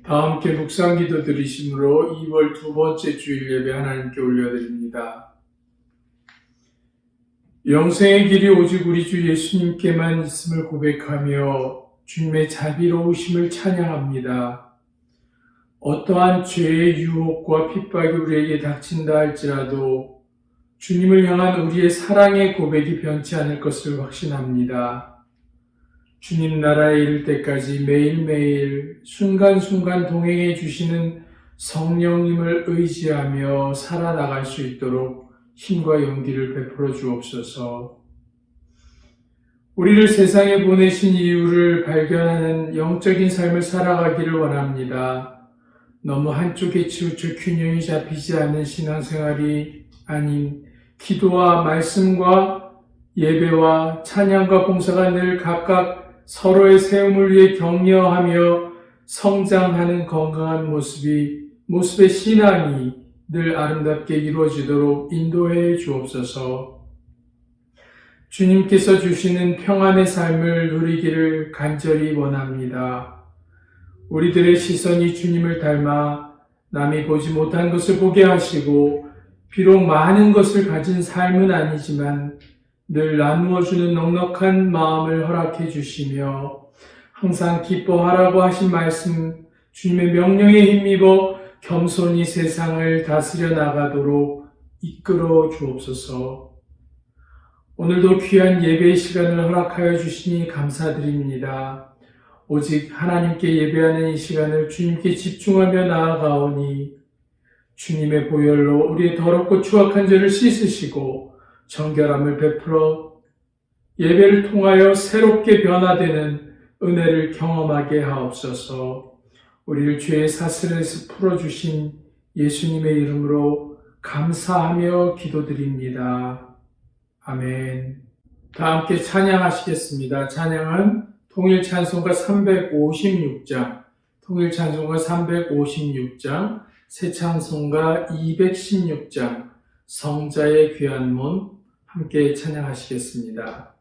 다 함께 묵상기도 드리심으로 2월 두 번째 주일 예배 하나님께 올려드립니다. 영생의 길이 오직 우리 주 예수님께만 있음을 고백하며 주님의 자비로우심을 찬양합니다. 어떠한 죄의 유혹과 핍박이 우리에게 닥친다 할지라도 주님을 향한 우리의 사랑의 고백이 변치 않을 것을 확신합니다. 주님 나라에 이를 때까지 매일매일 순간순간 동행해 주시는 성령님을 의지하며 살아나갈 수 있도록 힘과 용기를 베풀어 주옵소서. 우리를 세상에 보내신 이유를 발견하는 영적인 삶을 살아가기를 원합니다. 너무 한쪽에 치우쳐 균형이 잡히지 않는 신앙생활이 아닌 기도와 말씀과 예배와 찬양과 봉사가 늘 각각 서로의 세움을 위해 격려하며 성장하는 건강한 모습의 신앙이 늘 아름답게 이루어지도록 인도해 주옵소서. 주님께서 주시는 평안의 삶을 누리기를 간절히 원합니다. 우리들의 시선이 주님을 닮아 남이 보지 못한 것을 보게 하시고 비록 많은 것을 가진 삶은 아니지만 늘 나누어주는 넉넉한 마음을 허락해 주시며 항상 기뻐하라고 하신 말씀 주님의 명령에 힘입어 겸손히 세상을 다스려 나가도록 이끌어 주옵소서. 오늘도 귀한 예배의 시간을 허락하여 주시니 감사드립니다. 오직 하나님께 예배하는 이 시간을 주님께 집중하며 나아가오니 주님의 보혈로 우리의 더럽고 추악한 죄를 씻으시고 정결함을 베풀어 예배를 통하여 새롭게 변화되는 은혜를 경험하게 하옵소서. 우리를 죄의 사슬에서 풀어주신 예수님의 이름으로 감사하며 기도드립니다. 아멘. 다 함께 찬양하시겠습니다. 찬양은 통일찬송가 356장, 통일찬송가 356장, 새찬송가 216장, 성자의 귀한 문 함께 찬양하시겠습니다.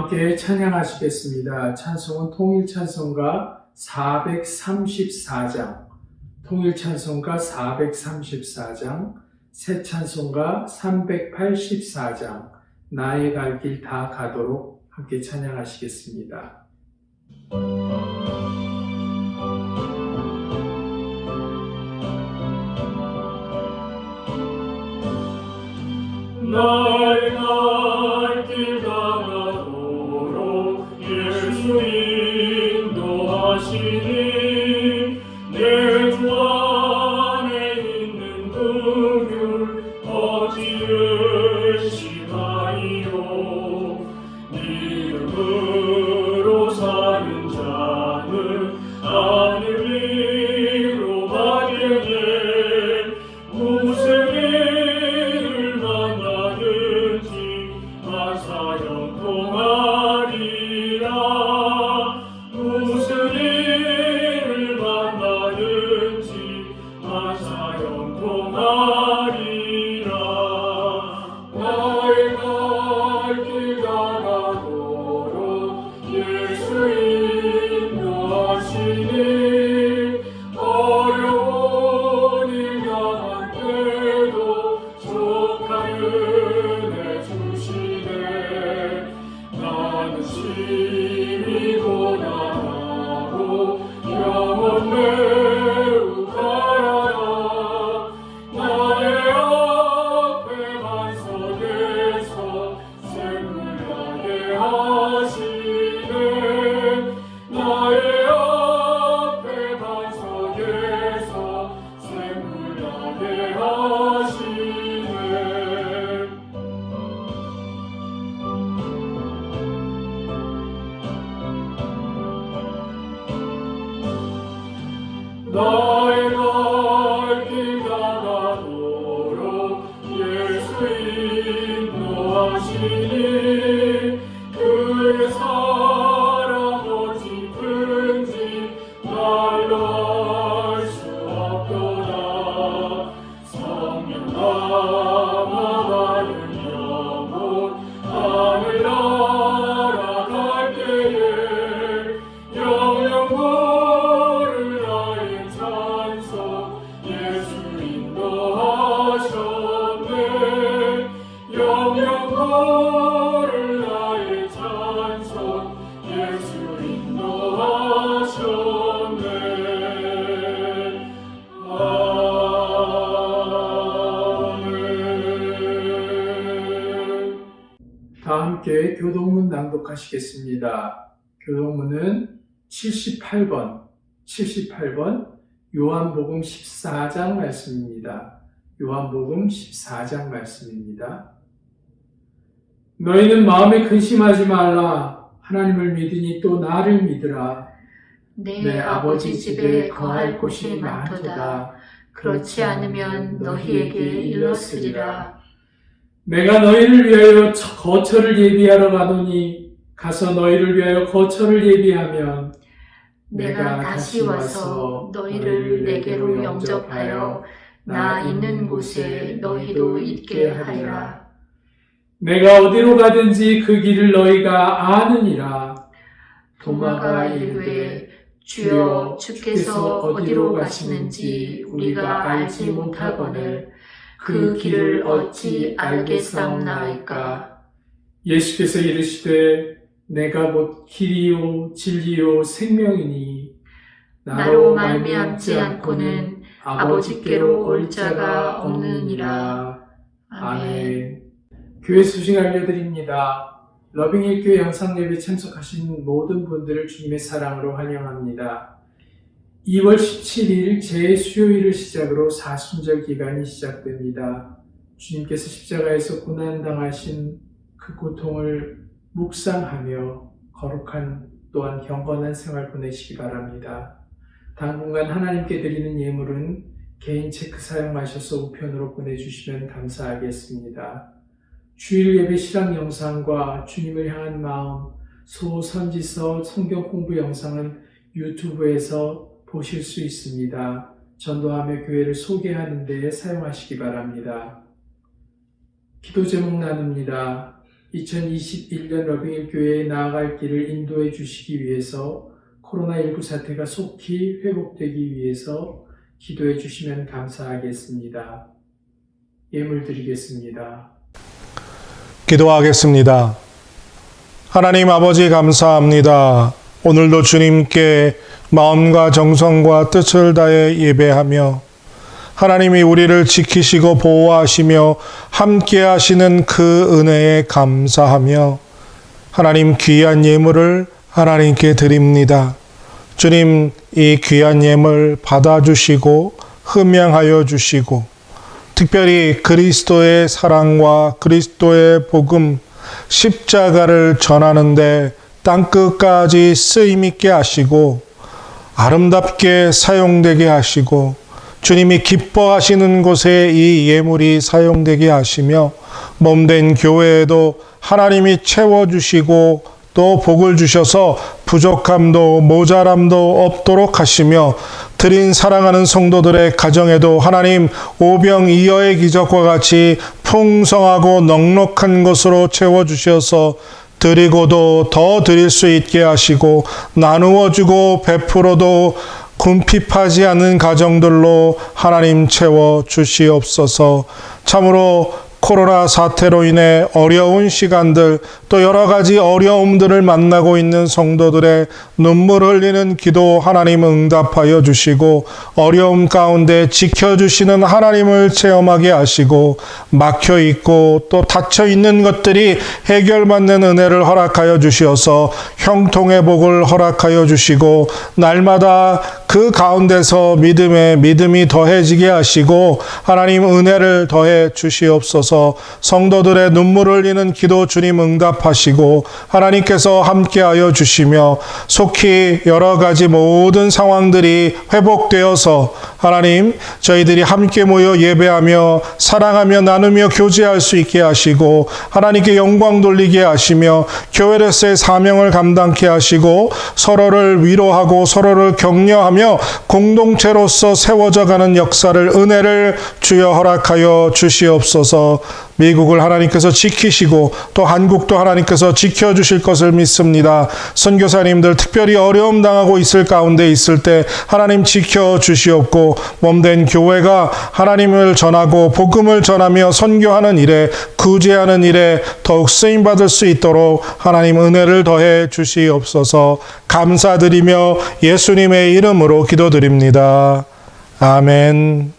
함께 찬양하시겠습니다. 찬송은 통일찬송가 434장, 통일찬송가 434장, 새찬송가 384장, 나의 갈 길 다 가도록 함께 찬양하시겠습니다. 나의 갈 길 다 가도록 예수 인도하시니 내 주 안에 있는 그 길 어찌 의심하리요. 믿음으로 사는 자는 하늘 위로 가게 돼 무슨 일을 만나든지 만사형통하리라. 무슨 일을 만나든지 만사형통하리라. 나의 갈 길 다 가도록 예수 인도하시니 어려운 일 당할 때도 족한 은혜 주시네. 나는 심히 고난하고 영혼 매우 가라라. 나의 앞에 반석에서 샘물나게 하시네. 나의 앞에 반석에서 샘물나게 하시네. 나의 갈 길 다 가도록 예수 인도하시니 그의 사랑 어찌 큰지 말로 알 수 없도다. 성령 남아가는 영혼 하늘나라 갈 때에 영영 부를 나의 찬송 예수 인도하셨네. 영영 부를 나의 찬송 예수 인도하셨네. 아멘. 다 함께 교동문 낭독하시겠습니다. 교동문은 78번 요한복음 14장 말씀입니다. 요한복음 14장 말씀입니다. 너희는 마음에 근심하지 말라. 하나님을 믿으니 또 나를 믿으라. 내 아버지 집에 거할 곳이 많도다. 그렇지 않으면 너희에게 일렀으리라. 내가 너희를 위하여 거처를 예비하러 가노니 가서 너희를 위하여 거처를 예비하면 내가 다시 와서 너희를 내게로 영접하여 나 있는 곳에 너희도 있게 하리라. 내가 어디로 가든지 그 길을 너희가 아느니라. 도마가 이르되 주여 주께서 어디로 가시는지 우리가 알지 못하거늘 그 길을 어찌 알겠사옵나이까. 예수께서 이르시되 내가 곧 길이요 진리요 생명이니 나로 말미암지 않고는 아버지께로 올 자가 없느니라. 아멘. 교회 소식 알려드립니다. 러빙힐교회 영상예배 참석하신 모든 분들을 주님의 사랑으로 환영합니다. 2월 17일 제 수요일을 시작으로 사순절 기간이 시작됩니다. 주님께서 십자가에서 고난당하신 그 고통을 묵상하며 거룩한 또한 경건한 생활 보내시기 바랍니다. 당분간 하나님께 드리는 예물은 개인 체크 사용하셔서 우편으로 보내주시면 감사하겠습니다. 주일 예배 실황 영상과 주님을 향한 마음, 소선지서 성경 공부 영상은 유튜브에서 보실 수 있습니다. 전도하며 교회를 소개하는 데 사용하시기 바랍니다. 기도 제목 나눕니다. 2021년 러빙힐 교회에 나아갈 길을 인도해 주시기 위해서 코로나19 사태가 속히 회복되기 위해서 기도해 주시면 감사하겠습니다. 예물 드리겠습니다. 기도하겠습니다. 하나님 아버지 감사합니다. 오늘도 주님께 마음과 정성과 뜻을 다해 예배하며 하나님이 우리를 지키시고 보호하시며 함께 하시는 그 은혜에 감사하며 하나님 귀한 예물을 하나님께 드립니다. 주님, 이 귀한 예물 받아주시고 흠양하여 주시고 특별히 그리스도의 사랑과 그리스도의 복음 십자가를 전하는데 땅끝까지 쓰임있게 하시고 아름답게 사용되게 하시고 주님이 기뻐하시는 곳에 이 예물이 사용되게 하시며 몸된 교회에도 하나님이 채워주시고 또 복을 주셔서 부족함도 모자람도 없도록 하시며 드린 사랑하는 성도들의 가정에도 하나님 오병이어의 기적과 같이 풍성하고 넉넉한 것으로 채워주셔서 드리고도 더 드릴 수 있게 하시고 나누어주고 베풀어도 궁핍하지 않는 가정들로 하나님 채워 주시옵소서. 참으로 코로나 사태로 인해 어려운 시간들 또 여러 가지 어려움들을 만나고 있는 성도들의 눈물 흘리는 기도 하나님 응답하여 주시고 어려움 가운데 지켜주시는 하나님을 체험하게 하시고 막혀있고 또 닫혀있는 것들이 해결받는 은혜를 허락하여 주시어서 형통의 복을 허락하여 주시고 날마다 그 가운데서 믿음이 더해지게 하시고 하나님 은혜를 더해 주시옵소서. 성도들의 눈물 흘리는 기도 주님 응답하시고 하나님께서 함께하여 주시며 속히 여러 가지 모든 상황들이 회복되어서 하나님 저희들이 함께 모여 예배하며 사랑하며 나누며 교제할 수 있게 하시고 하나님께 영광 돌리게 하시며 교회로서의 사명을 감당케 하시고 서로를 위로하고 서로를 격려하며 공동체로서 세워져가는 역사를 은혜를 주여 허락하여 주시옵소서. 미국을 하나님께서 지키시고 또 한국도 하나님께서 지켜주실 것을 믿습니다. 선교사님들 특별히 어려움 당하고 있을 가운데 있을 때 하나님 지켜주시옵고 몸된 교회가 하나님을 전하고 복음을 전하며 선교하는 일에 구제하는 일에 더욱 쓰임받을 수 있도록 하나님 은혜를 더해 주시옵소서. 감사드리며 예수님의 이름으로 기도드립니다. 아멘.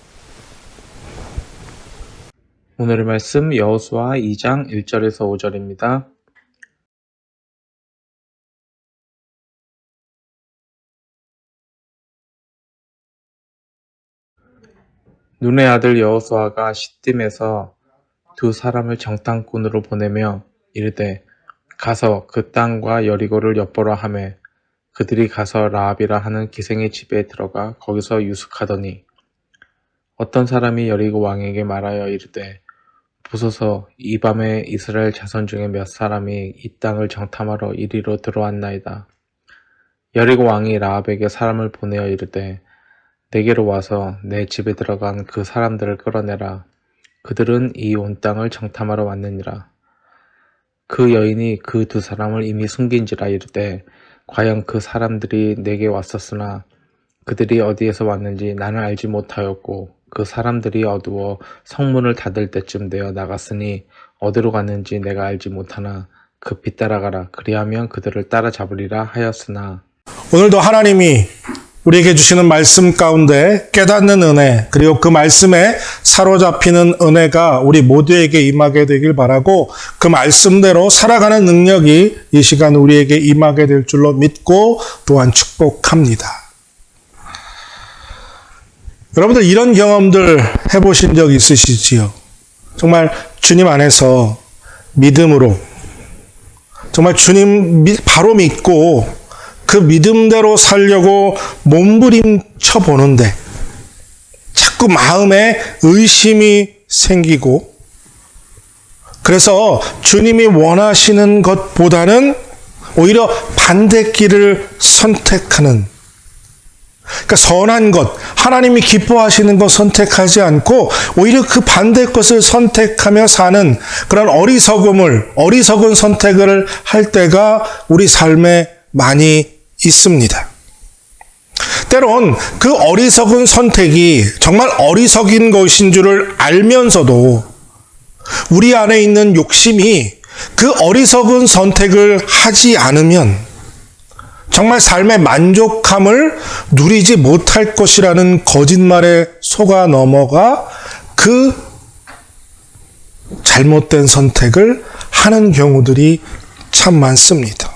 오늘의 말씀 여호수아 2장 1절에서 5절입니다. 눈의 아들 여호수아가 시딤에서 두 사람을 정탐꾼으로 보내며 이르되 가서 그 땅과 여리고를 엿보라 하매 그들이 가서 라합이라 하는 기생의 집에 들어가 거기서 유숙하더니 어떤 사람이 여리고 왕에게 말하여 이르되 보소서 이 밤에 이스라엘 자손 중에 몇 사람이 이 땅을 정탐하러 이리로 들어왔나이다. 여리고 왕이 라합에게 사람을 보내어 이르되 내게로 와서 내 집에 들어간 그 사람들을 끌어내라. 그들은 이 온 땅을 정탐하러 왔느니라. 그 여인이 그 두 사람을 이미 숨긴지라 이르되 과연 그 사람들이 내게 왔었으나 그들이 어디에서 왔는지 나는 알지 못하였고 그 사람들이 어두워 성문을 닫을 때쯤 되어 나갔으니 어디로 갔는지 내가 알지 못하나 급히 따라가라. 그리하면 그들을 따라잡으리라 하였으나 오늘도 하나님이 우리에게 주시는 말씀 가운데 깨닫는 은혜 그리고 그 말씀에 사로잡히는 은혜가 우리 모두에게 임하게 되길 바라고 그 말씀대로 살아가는 능력이 이 시간 우리에게 임하게 될 줄로 믿고 또한 축복합니다. 여러분들 이런 경험들 해보신 적 있으시지요? 정말 주님 안에서 믿음으로 정말 주님 바로 믿고 그 믿음대로 살려고 몸부림쳐 보는데 자꾸 마음에 의심이 생기고 그래서 주님이 원하시는 것보다는 오히려 반대길을 선택하는 그러니까 선한 것, 하나님이 기뻐하시는 것 선택하지 않고 오히려 그 반대 것을 선택하며 사는 그런 어리석은 선택을 할 때가 우리 삶에 많이 있습니다. 때론 그 어리석은 선택이 정말 어리석인 것인 줄을 알면서도 우리 안에 있는 욕심이 그 어리석은 선택을 하지 않으면 정말 삶의 만족함을 누리지 못할 것이라는 거짓말에 속아 넘어가 그 잘못된 선택을 하는 경우들이 참 많습니다.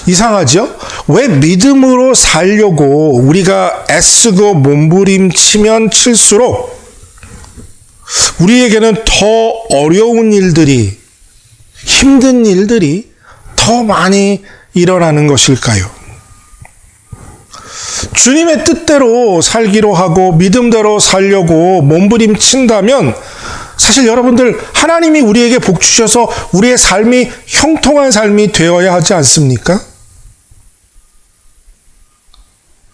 이상하죠? 왜 믿음으로 살려고 우리가 애쓰고 몸부림치면 칠수록 우리에게는 더 어려운 일들이, 힘든 일들이 더 많이 일어나는 것일까요? 주님의 뜻대로 살기로 하고 믿음대로 살려고 몸부림친다면 사실 여러분들 하나님이 우리에게 복 주셔서 우리의 삶이 형통한 삶이 되어야 하지 않습니까?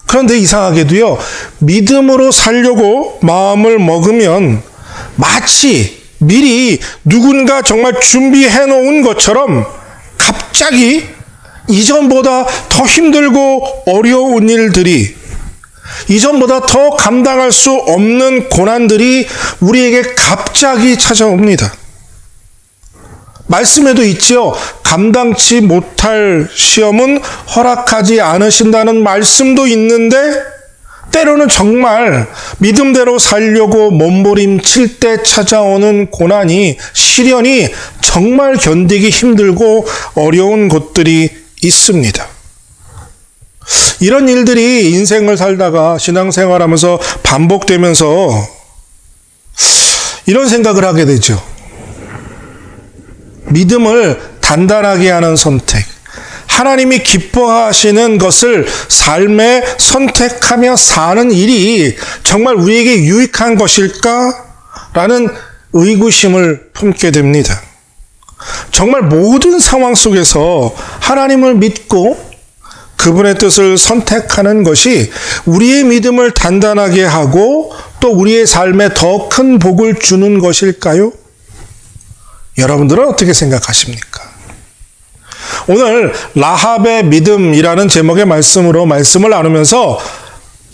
그런데 이상하게도요, 믿음으로 살려고 마음을 먹으면 마치 미리 누군가 정말 준비해 놓은 것처럼 갑자기 이전보다 더 힘들고 어려운 일들이, 이전보다 더 감당할 수 없는 고난들이 우리에게 갑자기 찾아옵니다. 말씀에도 있지요. 감당치 못할 시험은 허락하지 않으신다는 말씀도 있는데 때로는 정말 믿음대로 살려고 몸부림칠 때 찾아오는 고난이, 시련이 정말 견디기 힘들고 어려운 것들이 있습니다. 이런 일들이 인생을 살다가 신앙생활하면서 반복되면서 이런 생각을 하게 되죠. 믿음을 단단하게 하는 선택, 하나님이 기뻐하시는 것을 삶에 선택하며 사는 일이 정말 우리에게 유익한 것일까라는 의구심을 품게 됩니다. 정말 모든 상황 속에서 하나님을 믿고 그분의 뜻을 선택하는 것이 우리의 믿음을 단단하게 하고 또 우리의 삶에 더 큰 복을 주는 것일까요? 여러분들은 어떻게 생각하십니까? 오늘 라합의 믿음이라는 제목의 말씀으로 말씀을 나누면서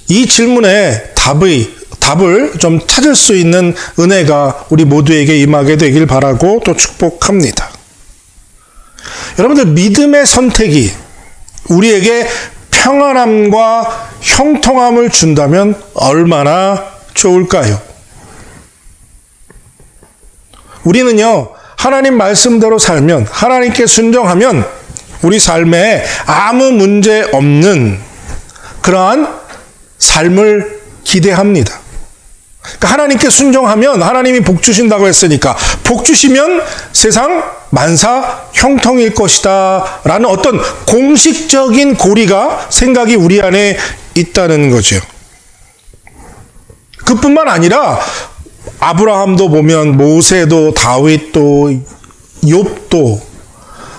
이 질문에 답을 좀 찾을 수 있는 은혜가 우리 모두에게 임하게 되길 바라고 또 축복합니다. 여러분들, 믿음의 선택이 우리에게 평안함과 형통함을 준다면 얼마나 좋을까요? 우리는요, 하나님 말씀대로 살면, 하나님께 순종하면 우리 삶에 아무 문제 없는 그러한 삶을 기대합니다. 그러니까 하나님께 순종하면 하나님이 복 주신다고 했으니까 복 주시면 세상 만사 형통일 것이다 라는 어떤 공식적인 고리가, 생각이 우리 안에 있다는 거죠. 그뿐만 아니라 아브라함도 보면 모세도 다윗도 욥도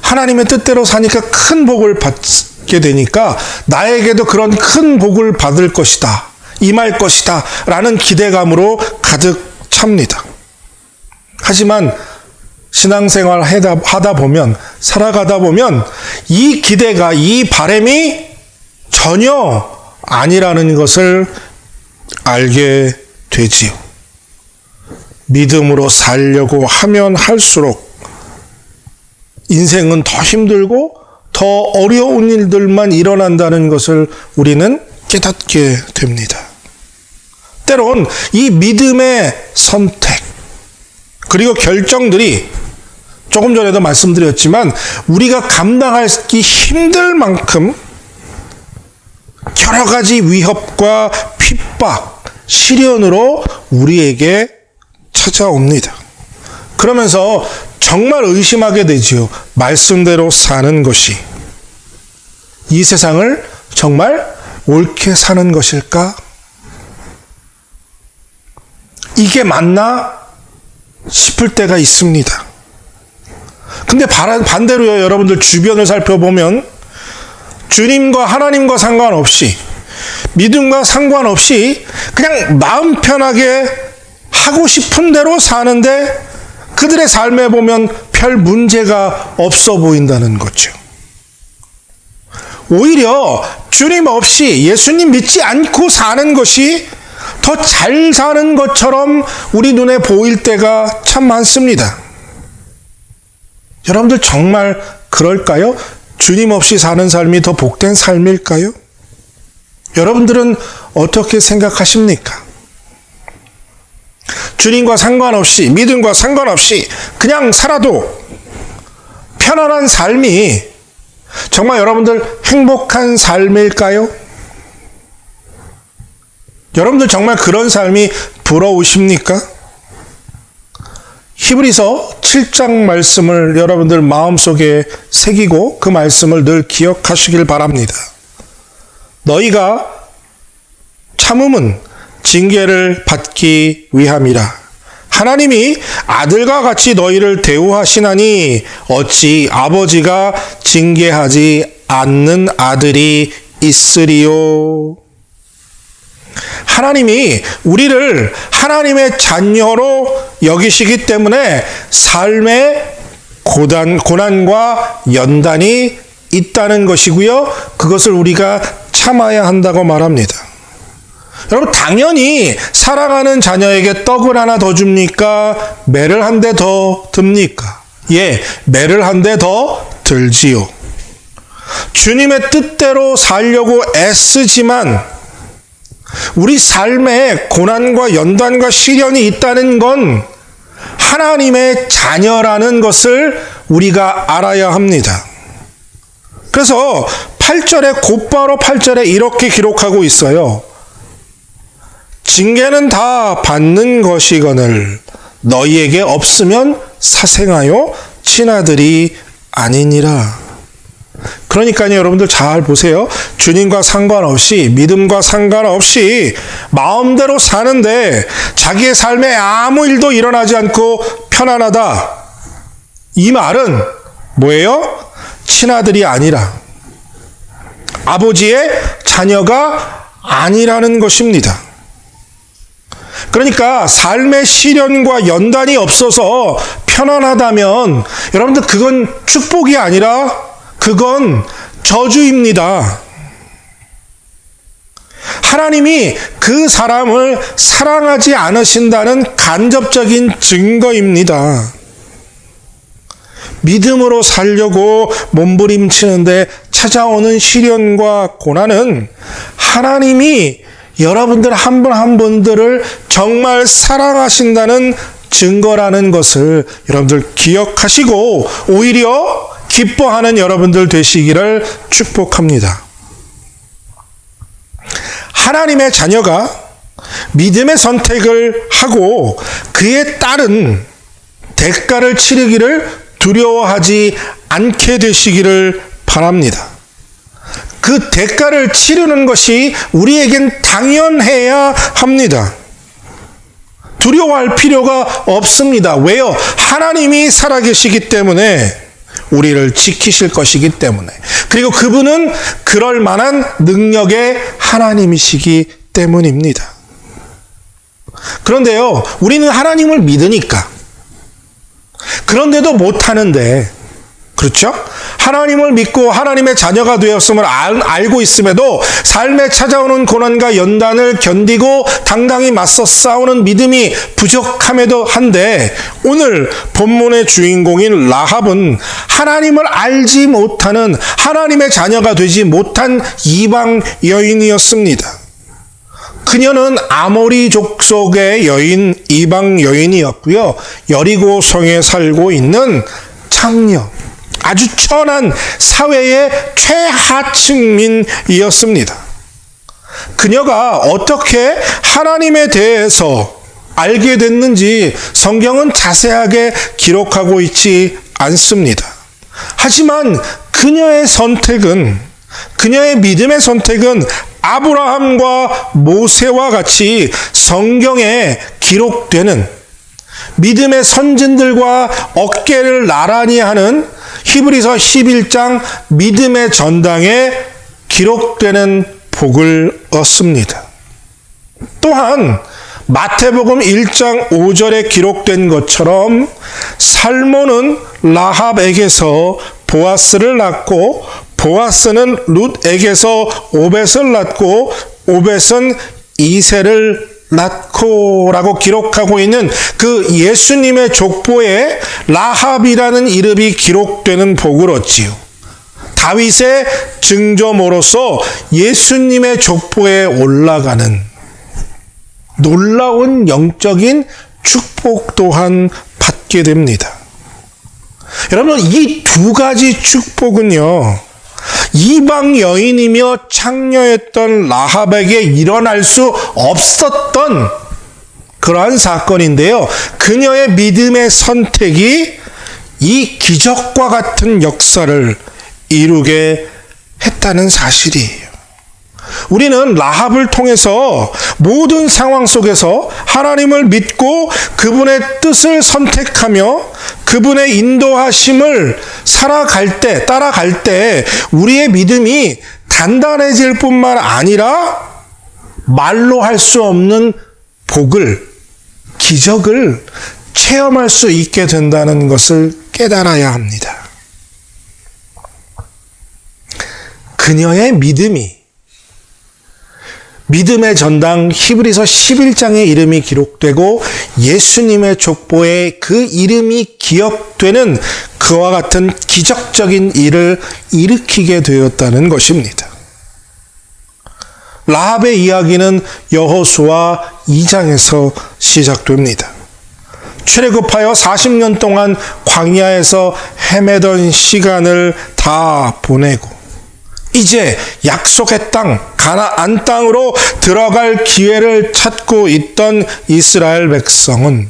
하나님의 뜻대로 사니까 큰 복을 받게 되니까 나에게도 그런 큰 복을 받을 것이다, 임할 것이다 라는 기대감으로 가득 찹니다. 하지만 신앙생활 하다 보면, 살아가다 보면 이 기대가, 이 바람이 전혀 아니라는 것을 알게 되지요. 믿음으로 살려고 하면 할수록 인생은 더 힘들고 더 어려운 일들만 일어난다는 것을 우리는 깨닫게 됩니다. 때론 이 믿음의 선택 그리고 결정들이 조금 전에도 말씀드렸지만 우리가 감당하기 힘들 만큼 여러 가지 위협과 핍박, 시련으로 우리에게 찾아옵니다. 그러면서 정말 의심하게 되지요. 말씀대로 사는 것이 이 세상을 정말 옳게 사는 것일까? 이게 맞나 싶을 때가 있습니다. 근데 반대로요, 여러분들 주변을 살펴보면 주님과 하나님과 상관없이 믿음과 상관없이 그냥 마음 편하게 하고 싶은 대로 사는데 그들의 삶에 보면 별 문제가 없어 보인다는 거죠. 오히려 주님 없이 예수님 믿지 않고 사는 것이 더 잘 사는 것처럼 우리 눈에 보일 때가 참 많습니다. 여러분들 정말 그럴까요? 주님 없이 사는 삶이 더 복된 삶일까요? 여러분들은 어떻게 생각하십니까? 주님과 상관없이, 믿음과 상관없이 그냥 살아도 편안한 삶이 정말 여러분들 행복한 삶일까요? 여러분들 정말 그런 삶이 부러우십니까? 히브리서 7장 말씀을 여러분들 마음속에 새기고 그 말씀을 늘 기억하시길 바랍니다. 너희가 참음은 징계를 받기 위함이라. 하나님이 아들과 같이 너희를 대우하시나니 어찌 아버지가 징계하지 않는 아들이 있으리요. 하나님이 우리를 하나님의 자녀로 여기시기 때문에 삶의 고난과 연단이 있다는 것이고요. 그것을 우리가 참아야 한다고 말합니다. 여러분, 당연히 사랑하는 자녀에게 떡을 하나 더 줍니까? 매를 한 대 더 듭니까? 예, 매를 한 대 더 들지요. 주님의 뜻대로 살려고 애쓰지만 우리 삶에 고난과 연단과 시련이 있다는 건 하나님의 자녀라는 것을 우리가 알아야 합니다. 그래서 8절에 곧바로 8절에 이렇게 기록하고 있어요. 징계는 다 받는 것이거늘 너희에게 없으면 사생하여 친아들이 아니니라. 그러니까요, 여러분들 잘 보세요. 주님과 상관없이, 믿음과 상관없이 마음대로 사는데 자기의 삶에 아무 일도 일어나지 않고 편안하다. 이 말은 뭐예요? 친아들이 아니라, 아버지의 자녀가 아니라는 것입니다. 그러니까 삶의 시련과 연단이 없어서 편안하다면 여러분들 그건 축복이 아니라 그건 저주입니다. 하나님이 그 사람을 사랑하지 않으신다는 간접적인 증거입니다. 믿음으로 살려고 몸부림치는데 찾아오는 시련과 고난은 하나님이 여러분들 한 분 한 분들을 정말 사랑하신다는 증거라는 것을 여러분들 기억하시고 오히려 기뻐하는 여러분들 되시기를 축복합니다. 하나님의 자녀가 믿음의 선택을 하고 그에 따른 대가를 치르기를 두려워하지 않게 되시기를 바랍니다. 그 대가를 치르는 것이 우리에겐 당연해야 합니다. 두려워할 필요가 없습니다. 왜요? 하나님이 살아계시기 때문에, 우리를 지키실 것이기 때문에, 그리고 그분은 그럴 만한 능력의 하나님이시기 때문입니다. 그런데요, 우리는 하나님을 믿으니까 그런데도 못하는데, 그렇죠? 하나님을 믿고 하나님의 자녀가 되었음을 알고 있음에도 삶에 찾아오는 고난과 연단을 견디고 당당히 맞서 싸우는 믿음이 부족함에도 한데, 오늘 본문의 주인공인 라합은 하나님을 알지 못하는, 하나님의 자녀가 되지 못한 이방 여인이었습니다. 그녀는 아모리 족속의 여인, 이방 여인이었고요. 여리고 성에 살고 있는 창녀, 아주 천한 사회의 최하층민이었습니다. 그녀가 어떻게 하나님에 대해서 알게 됐는지 성경은 자세하게 기록하고 있지 않습니다. 하지만 그녀의 선택은, 그녀의 믿음의 선택은 아브라함과 모세와 같이 성경에 기록되는 믿음의 선진들과 어깨를 나란히 하는 히브리서 11장 믿음의 전당에 기록되는 복을 얻습니다. 또한 마태복음 1장 5절에 기록된 것처럼 살몬은 라합에게서 보아스를 낳고 보아스는 룻에게서 오벳을 낳고 오벳은 이새를 낳고라고 기록하고 있는 그 예수님의 족보에 라합이라는 이름이 기록되는 복을 얻지요. 다윗의 증조모로서 예수님의 족보에 올라가는 놀라운 영적인 축복 또한 받게 됩니다. 여러분, 이 두 가지 축복은요, 이방 여인이며 창녀였던 라합에게 일어날 수 없었던 그러한 사건인데요. 그녀의 믿음의 선택이 이 기적과 같은 역사를 이루게 했다는 사실이에요. 우리는 라합을 통해서 모든 상황 속에서 하나님을 믿고 그분의 뜻을 선택하며 그분의 인도하심을 따라갈 때 우리의 믿음이 단단해질 뿐만 아니라 말로 할 수 없는 복을, 기적을 체험할 수 있게 된다는 것을 깨달아야 합니다. 그녀의 믿음의 전당 히브리서 11장의 이름이 기록되고 예수님의 족보에 그 이름이 기억되는 그와 같은 기적적인 일을 일으키게 되었다는 것입니다. 라합의 이야기는 여호수아 2장에서 시작됩니다. 출애굽하여 40년 동안 광야에서 헤매던 시간을 다 보내고 이제 약속의 땅, 가나안 땅으로 들어갈 기회를 찾고 있던 이스라엘 백성은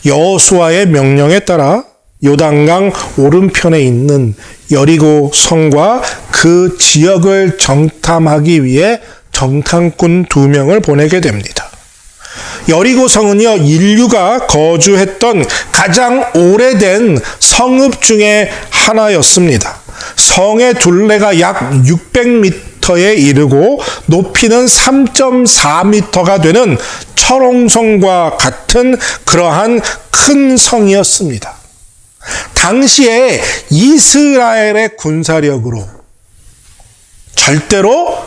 여호수아의 명령에 따라 요단강 오른편에 있는 여리고 성과 그 지역을 정탐하기 위해 정탐꾼 2명을 보내게 됩니다. 여리고 성은요, 인류가 거주했던 가장 오래된 성읍 중에 하나였습니다. 성의 둘레가 약 600m에 이르고 높이는 3.4m가 되는 철옹성과 같은 그러한 큰 성이었습니다. 당시에 이스라엘의 군사력으로 절대로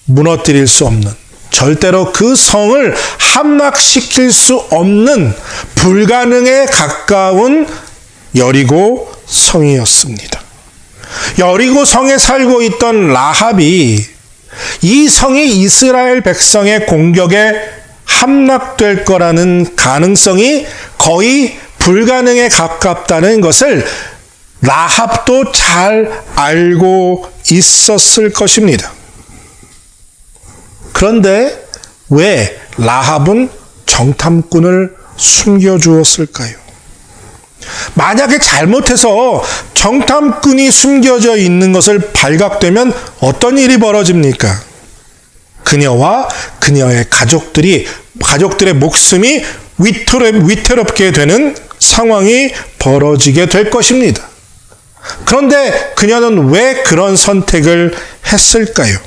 무너뜨릴 수 없는, 절대로 그 성을 함락시킬 수 없는 불가능에 가까운 여리고 성이었습니다. 여리고 성에 살고 있던 라합이 이 성이 이스라엘 백성의 공격에 함락될 거라는 가능성이 거의 불가능에 가깝다는 것을 라합도 잘 알고 있었을 것입니다. 그런데 왜 라합은 정탐꾼을 숨겨주었을까요? 만약에 잘못해서 정탐꾼이 숨겨져 있는 것을 발각되면 어떤 일이 벌어집니까? 그녀와 그녀의 가족들의 목숨이 위태롭게 되는 상황이 벌어지게 될 것입니다. 그런데 그녀는 왜 그런 선택을 했을까요?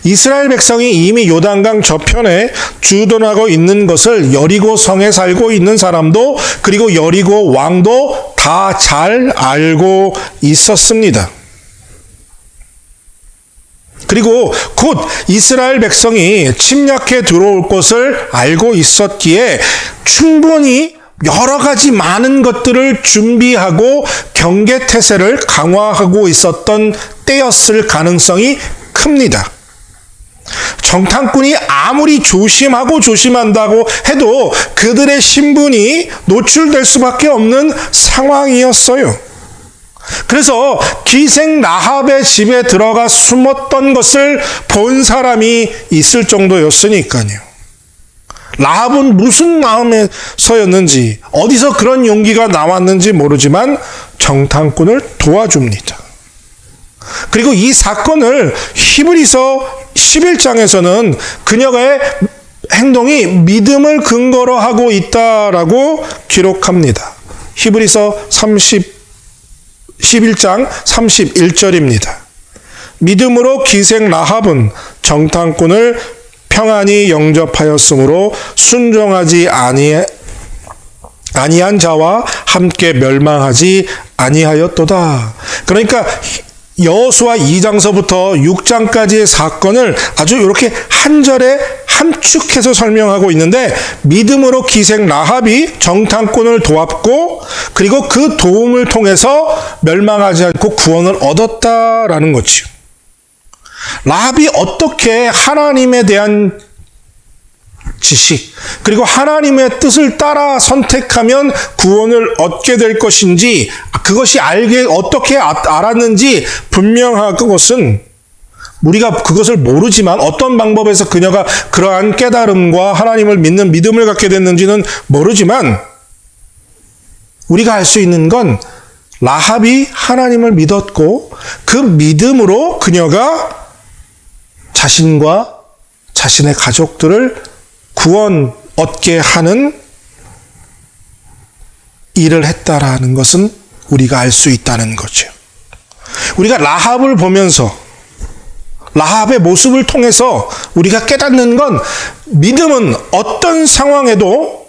이스라엘 백성이 이미 요단강 저편에 주둔하고 있는 것을 여리고 성에 살고 있는 사람도 그리고 여리고 왕도 다 잘 알고 있었습니다. 그리고 곧 이스라엘 백성이 침략해 들어올 것을 알고 있었기에 충분히 여러 가지 많은 것들을 준비하고 경계태세를 강화하고 있었던 때였을 가능성이 큽니다. 정탐꾼이 아무리 조심한다고 해도 그들의 신분이 노출될 수밖에 없는 상황이었어요. 그래서 기생 라합의 집에 들어가 숨었던 것을 본 사람이 있을 정도였으니까요. 라합은 무슨 마음에서였는지, 어디서 그런 용기가 나왔는지 모르지만 정탐꾼을 도와줍니다. 그리고 이 사건을 히브리서 11장에서는 그녀의 행동이 믿음을 근거로 하고 있다라고 기록합니다. 히브리서 11장 31절입니다. 믿음으로 기생 라합은 정탐꾼을 평안히 영접하였으므로 순종하지 아니한 자와 함께 멸망하지 아니하였도다. 그러니까 여호수아 2장서부터 6장까지의 사건을 아주 이렇게 한 절에 함축해서 설명하고 있는데, 믿음으로 기생 라합이 정탐꾼을 도왔고, 그리고 그 도움을 통해서 멸망하지 않고 구원을 얻었다라는 거지요. 라합이 어떻게 하나님에 대한 지식, 그리고 하나님의 뜻을 따라 선택하면 구원을 얻게 될 것인지, 그것이 어떻게 알았는지 분명한 것은, 우리가 그것을 모르지만 어떤 방법에서 그녀가 그러한 깨달음과 하나님을 믿는 믿음을 갖게 됐는지는 모르지만, 우리가 알 수 있는 건 라합이 하나님을 믿었고 그 믿음으로 그녀가 자신과 자신의 가족들을 구원 얻게 하는 일을 했다라는 것은 우리가 알 수 있다는 거죠. 우리가 라합을 보면서, 라합의 모습을 통해서 우리가 깨닫는 건, 믿음은 어떤 상황에도,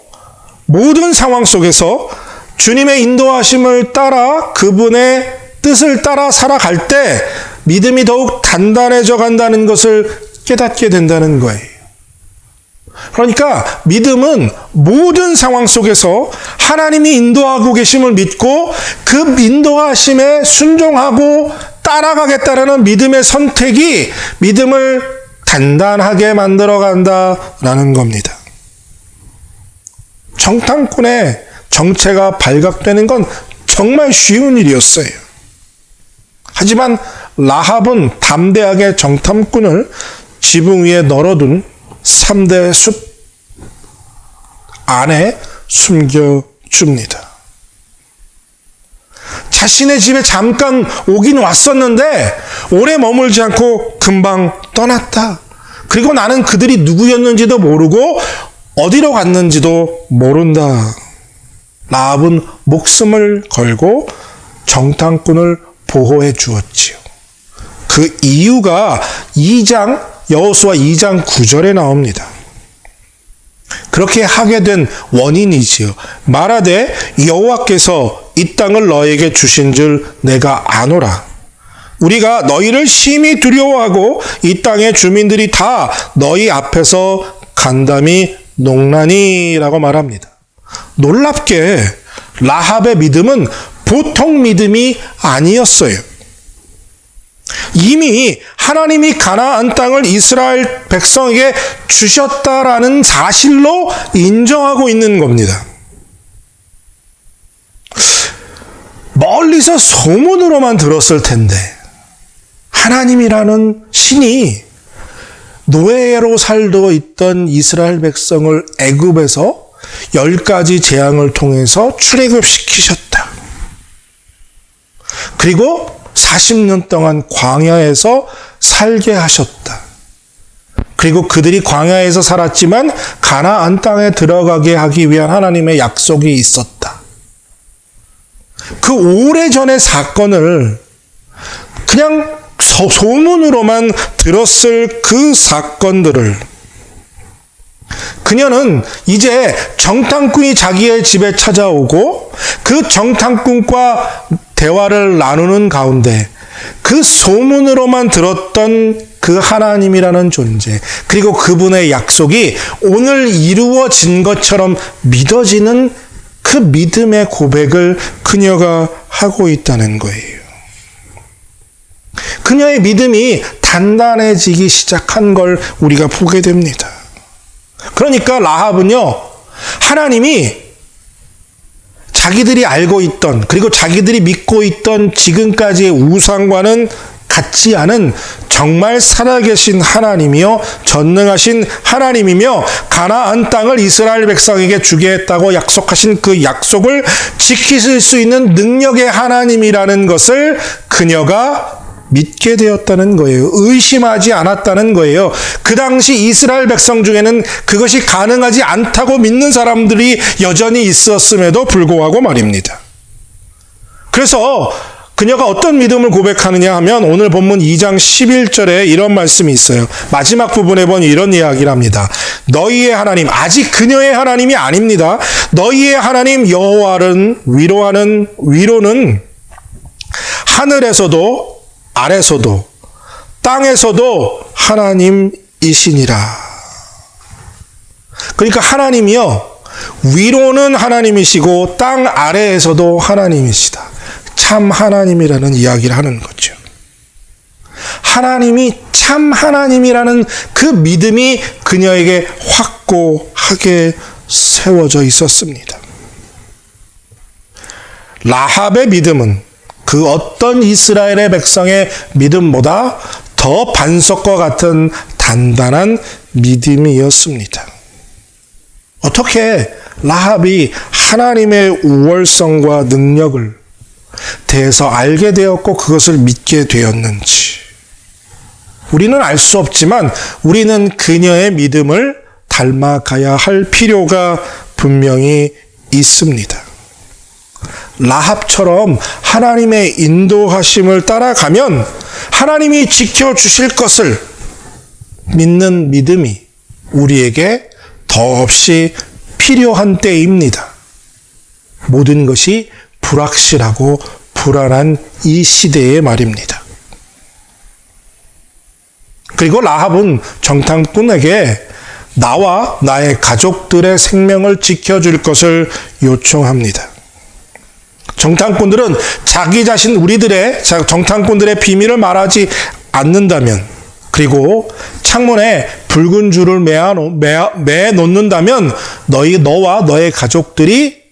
모든 상황 속에서 주님의 인도하심을 따라, 그분의 뜻을 따라 살아갈 때 믿음이 더욱 단단해져 간다는 것을 깨닫게 된다는 거예요. 그러니까 믿음은 모든 상황 속에서 하나님이 인도하고 계심을 믿고 그 인도하심에 순종하고 따라가겠다라는 믿음의 선택이 믿음을 단단하게 만들어 간다라는 겁니다. 정탐꾼의 정체가 발각되는 건 정말 쉬운 일이었어요. 하지만 라합은 담대하게 정탐꾼을 지붕 위에 널어둔 3대 숲 안에 숨겨줍니다. 자신의 집에 잠깐 오긴 왔었는데 오래 머물지 않고 금방 떠났다. 그리고 나는 그들이 누구였는지도 모르고 어디로 갔는지도 모른다. 라합은 목숨을 걸고 정탐꾼을 보호해 주었지요. 그 이유가 여호수아 2장 9절에 나옵니다. 그렇게 하게 된 원인이지요. 말하되 여호와께서 이 땅을 너에게 주신 줄 내가 아노라. 우리가 너희를 심히 두려워하고 이 땅의 주민들이 다 너희 앞에서 간담이 농나니라고 말합니다. 놀랍게 라합의 믿음은 보통 믿음이 아니었어요. 이미 하나님이 가나안 땅을 이스라엘 백성에게 주셨다라는 사실로 인정하고 있는 겁니다. 멀리서 소문으로만 들었을 텐데 하나님이라는 신이 노예로 살고 있던 이스라엘 백성을 애굽에서 10가지 재앙을 통해서 출애굽시키셨다. 그리고 40년 동안 광야에서 살게 하셨다. 그리고 그들이 광야에서 살았지만 가나안 땅에 들어가게 하기 위한 하나님의 약속이 있었다. 그 오래전의 사건을 그냥 소문으로만 들었을 그 사건들을 그녀는 이제 정탐꾼이 자기의 집에 찾아오고 그 정탐꾼과 대화를 나누는 가운데 그 소문으로만 들었던 그 하나님이라는 존재, 그리고 그분의 약속이 오늘 이루어진 것처럼 믿어지는 그 믿음의 고백을 그녀가 하고 있다는 거예요. 그녀의 믿음이 단단해지기 시작한 걸 우리가 보게 됩니다. 그러니까 라합은요, 하나님이 자기들이 알고 있던, 그리고 자기들이 믿고 있던 지금까지의 우상과는 같지 않은 정말 살아계신 하나님이요, 전능하신 하나님이며 가나안 땅을 이스라엘 백성에게 주겠다고 약속하신 그 약속을 지키실 수 있는 능력의 하나님이라는 것을 그녀가 믿게 되었다는 거예요. 의심하지 않았다는 거예요. 그 당시 이스라엘 백성 중에는 그것이 가능하지 않다고 믿는 사람들이 여전히 있었음에도 불구하고 말입니다. 그래서 그녀가 어떤 믿음을 고백하느냐 하면 오늘 본문 2장 11절에 이런 말씀이 있어요. 마지막 부분에 보니 이런 이야기를 합니다. 너희의 하나님, 아직 그녀의 하나님이 아닙니다. 너희의 하나님 여호와는 위로는 하늘에서도 아래서도 땅에서도 하나님이시니라. 그러니까 하나님이요, 위로는 하나님이시고 땅 아래에서도 하나님이시다. 참 하나님이라는 이야기를 하는 거죠. 하나님이 참 하나님이라는 그 믿음이 그녀에게 확고하게 세워져 있었습니다. 라합의 믿음은 그 어떤 이스라엘의 백성의 믿음보다 더 반석과 같은 단단한 믿음이었습니다. 어떻게 라합이 하나님의 우월성과 능력을 대해서 알게 되었고 그것을 믿게 되었는지 우리는 알 수 없지만 우리는 그녀의 믿음을 닮아가야 할 필요가 분명히 있습니다. 라합처럼 하나님의 인도하심을 따라가면 하나님이 지켜주실 것을 믿는 믿음이 우리에게 더없이 필요한 때입니다. 모든 것이 불확실하고 불안한 이 시대의 말입니다. 그리고 라합은 정탐꾼에게 나와 나의 가족들의 생명을 지켜줄 것을 요청합니다. 정탐꾼들은 자기 자신 우리들의 정탐꾼들의 비밀을 말하지 않는다면, 그리고 창문에 붉은 줄을 매 놓는다면 너와 너의 가족들이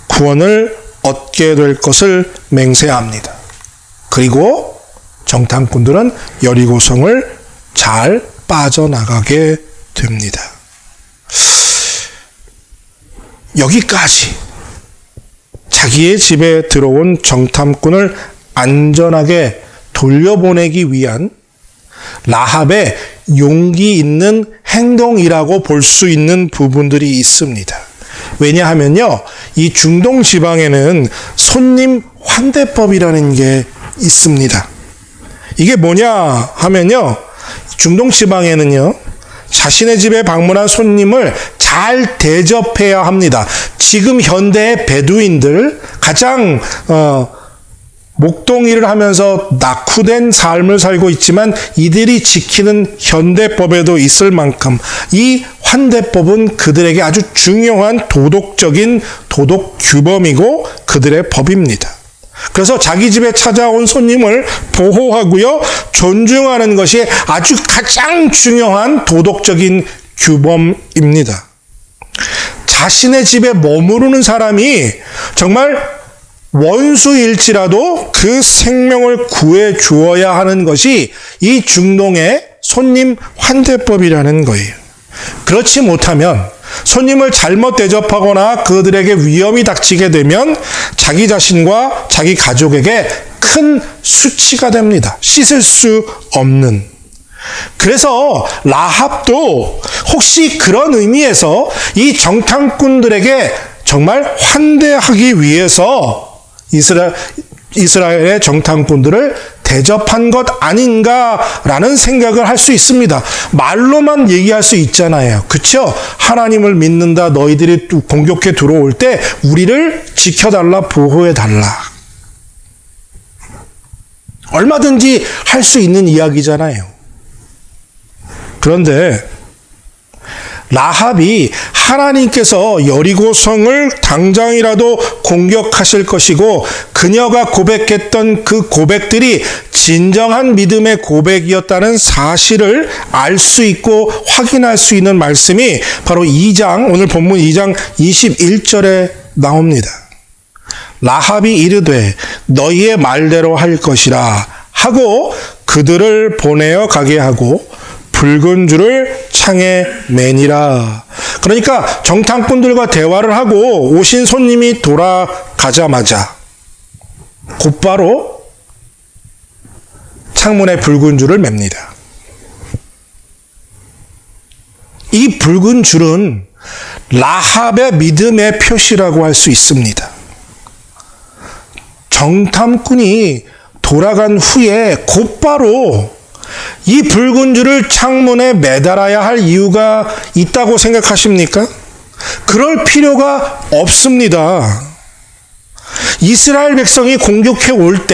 구원을 얻게 될 것을 맹세합니다. 그리고 정탐꾼들은 여리고성을 잘 빠져나가게 됩니다. 여기까지 자기의 집에 들어온 정탐꾼을 안전하게 돌려보내기 위한 라합의 용기 있는 행동이라고 볼 수 있는 부분들이 있습니다. 왜냐하면요, 이 중동 지방에는 손님 환대법이라는 게 있습니다. 이게 뭐냐 하면요, 중동 지방에는요, 자신의 집에 방문한 손님을 잘 대접해야 합니다. 지금 현대의 베두인들, 가장 목동일을 하면서 낙후된 삶을 살고 있지만 이들이 지키는 현대법에도 있을 만큼 이 환대법은 그들에게 아주 중요한 도덕적인 도덕 규범이고 그들의 법입니다. 그래서 자기 집에 찾아온 손님을 보호하고요, 존중하는 것이 아주 가장 중요한 도덕적인 규범입니다. 자신의 집에 머무르는 사람이 정말 원수일지라도 그 생명을 구해 주어야 하는 것이 이 중동의 손님 환대법이라는 거예요. 그렇지 못하면 손님을 잘못 대접하거나 그들에게 위험이 닥치게 되면 자기 자신과 자기 가족에게 큰 수치가 됩니다. 씻을 수 없는. 그래서 라합도 혹시 그런 의미에서 이 정탐꾼들에게 정말 환대하기 위해서 이스라엘의 정탐꾼들을 대접한 것 아닌가라는 생각을 할 수 있습니다. 말로만 얘기할 수 있잖아요. 그렇죠? 하나님을 믿는다, 너희들이 공격해 들어올 때 우리를 지켜달라, 보호해달라. 얼마든지 할 수 있는 이야기잖아요. 그런데 라합이 하나님께서 여리고성을 당장이라도 공격하실 것이고 그녀가 고백했던 그 고백들이 진정한 믿음의 고백이었다는 사실을 알 수 있고 확인할 수 있는 말씀이 바로 2장, 오늘 본문 2장 21절에 나옵니다. 라합이 이르되 너희의 말대로 할 것이라 하고 그들을 보내어 가게 하고 붉은 줄을 창에 매니라. 그러니까 정탐꾼들과 대화를 하고 오신 손님이 돌아가자마자 곧바로 창문에 붉은 줄을 맵니다. 이 붉은 줄은 라합의 믿음의 표시라고 할 수 있습니다. 정탐꾼이 돌아간 후에 곧바로 이 붉은 줄을 창문에 매달아야 할 이유가 있다고 생각하십니까? 그럴 필요가 없습니다. 이스라엘 백성이 공격해 올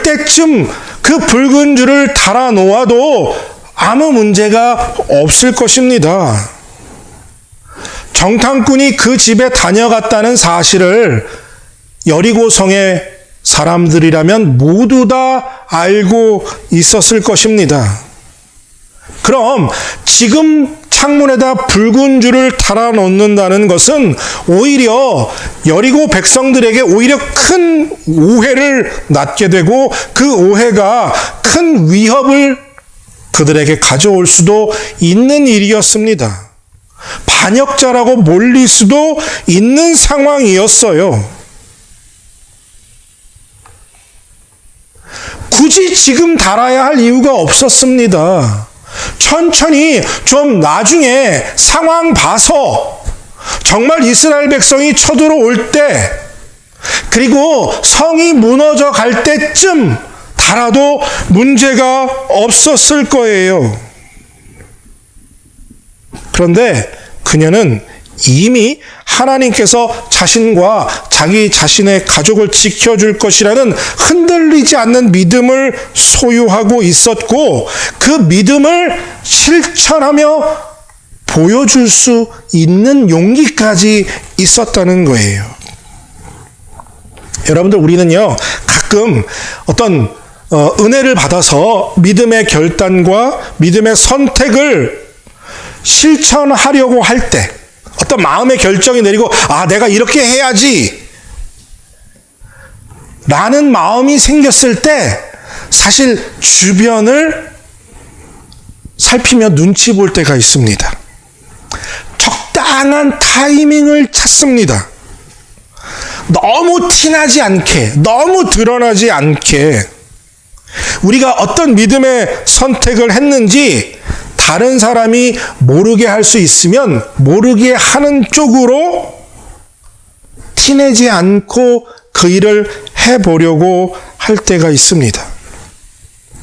때쯤 그 붉은 줄을 달아 놓아도 아무 문제가 없을 것입니다. 정탐꾼이 그 집에 다녀갔다는 사실을 여리고성의 사람들이라면 모두 다 알고 있었을 것입니다. 그럼 지금 창문에다 붉은 줄을 달아 놓는다는 것은 오히려 여리고 백성들에게 오히려 큰 오해를 낳게 되고 그 오해가 큰 위협을 그들에게 가져올 수도 있는 일이었습니다. 반역자라고 몰릴 수도 있는 상황이었어요. 굳이 지금 달아야 할 이유가 없었습니다. 천천히 좀 나중에 상황 봐서 정말 이스라엘 백성이 쳐들어올 때 그리고 성이 무너져 갈 때쯤 달아도 문제가 없었을 거예요. 그런데 그녀는 이미 하나님께서 자신과 자기 자신의 가족을 지켜줄 것이라는 흔들리지 않는 믿음을 소유하고 있었고 그 믿음을 실천하며 보여줄 수 있는 용기까지 있었다는 거예요. 여러분들 우리는요 가끔 어떤 은혜를 받아서 믿음의 결단과 믿음의 선택을 실천하려고 할 때 어떤 마음의 결정이 내리고 내가 이렇게 해야지 라는 마음이 생겼을 때 사실 주변을 살피며 눈치 볼 때가 있습니다. 적당한 타이밍을 찾습니다. 너무 티나지 않게, 너무 드러나지 않게 우리가 어떤 믿음의 선택을 했는지 다른 사람이 모르게 할 수 있으면 모르게 하는 쪽으로 티내지 않고 그 일을 해보려고 할 때가 있습니다.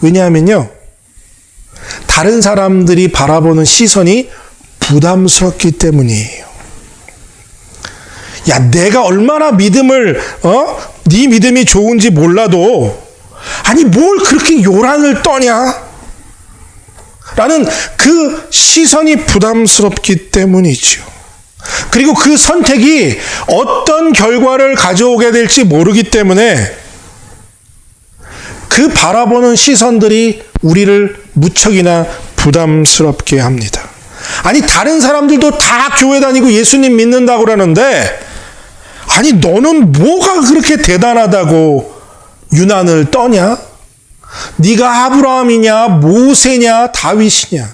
왜냐하면요, 다른 사람들이 바라보는 시선이 부담스럽기 때문이에요. 야, 내가 얼마나 믿음을, 네 믿음이 좋은지 몰라도, 아니, 뭘 그렇게 요란을 떠냐? 라는 그 시선이 부담스럽기 때문이죠. 그리고 그 선택이 어떤 결과를 가져오게 될지 모르기 때문에 그 바라보는 시선들이 우리를 무척이나 부담스럽게 합니다. 아니, 다른 사람들도 다 교회 다니고 예수님 믿는다고 그러는데 아니, 너는 뭐가 그렇게 대단하다고 유난을 떠냐? 네가 아브라함이냐, 모세냐, 다윗이냐?